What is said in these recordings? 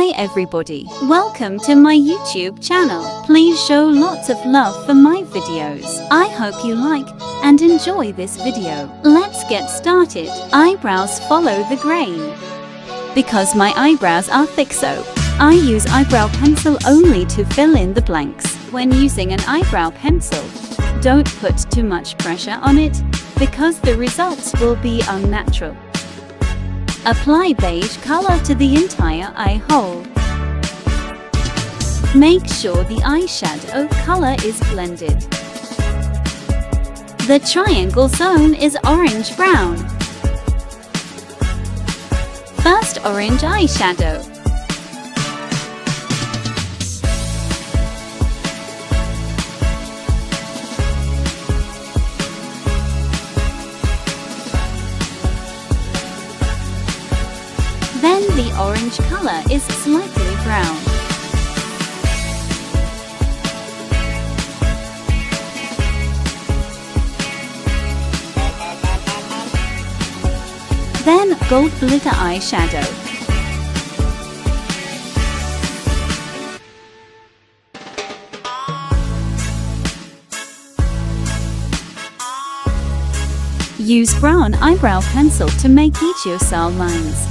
Hi everybody, welcome to my YouTube channel. Please show lots of love for my videos. I hope you like and enjoy this video. Let's get started. Eyebrows follow the grain. Because my eyebrows are thick, so I use eyebrow pencil only to fill in the blanks. When using an eyebrow pencil, don't put too much pressure on it, because the results will be unnatural. Apply beige color to the entire eye hole. Make sure the eyeshadow color is blended. The triangle zone is orange-brown. First, orange eyeshadow. Then the orange color is slightly brown. Then gold glitter eyeshadow. Use brown eyebrow pencil to make aegyosal lines.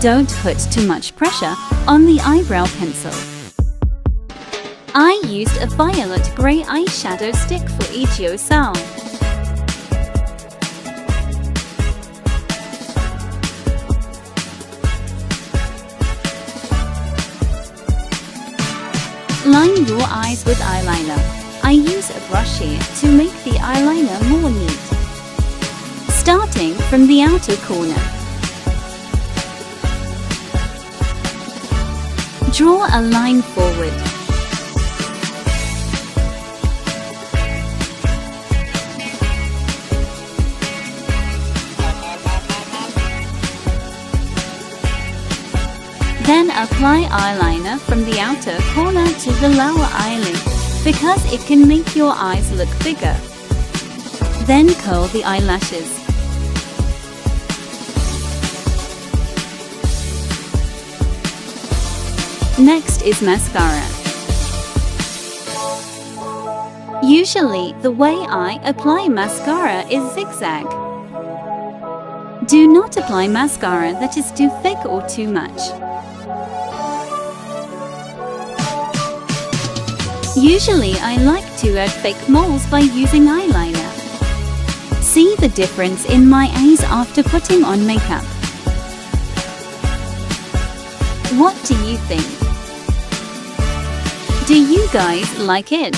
Don't put too much pressure on the eyebrow pencil. I used a violet gray eyeshadow stick for aegyosal. Line your eyes with eyeliner. I use a brush here to make the eyeliner more neat. Starting from the outer corner. Draw a line forward. Then apply eyeliner from the outer corner to the lower eyelid, because it can make your eyes look bigger. Then curl the eyelashes. Next is mascara. Usually, the way I apply mascara is zigzag. Do not apply mascara that is too thick or too much. Usually, I like to add fake moles by using eyeliner. See the difference in my eyes after putting on makeup. What do you think? Do you guys like it?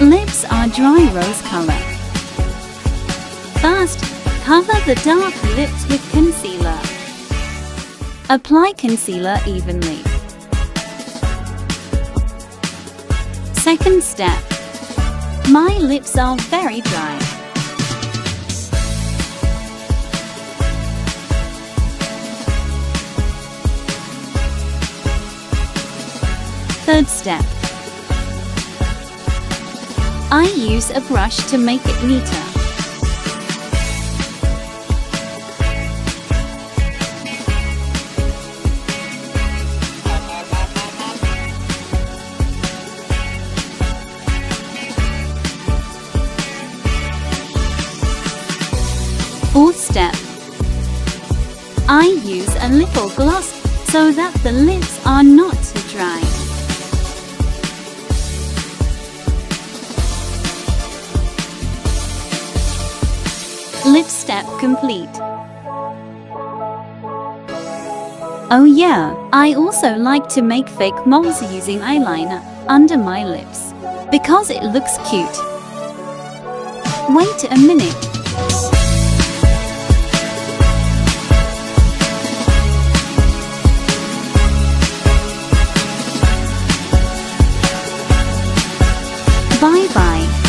Lips are dry rose color. First, cover the dark lips with concealer. Apply concealer evenly. Second step. My lips are very dry. Third step. I use a brush to make it neater. Fourth step. I use a little gloss so that the lips are not too dry. Lip step complete. Oh yeah, I also like to make fake moles using eyeliner under my lips, because it looks cute. Wait a minute. Bye bye.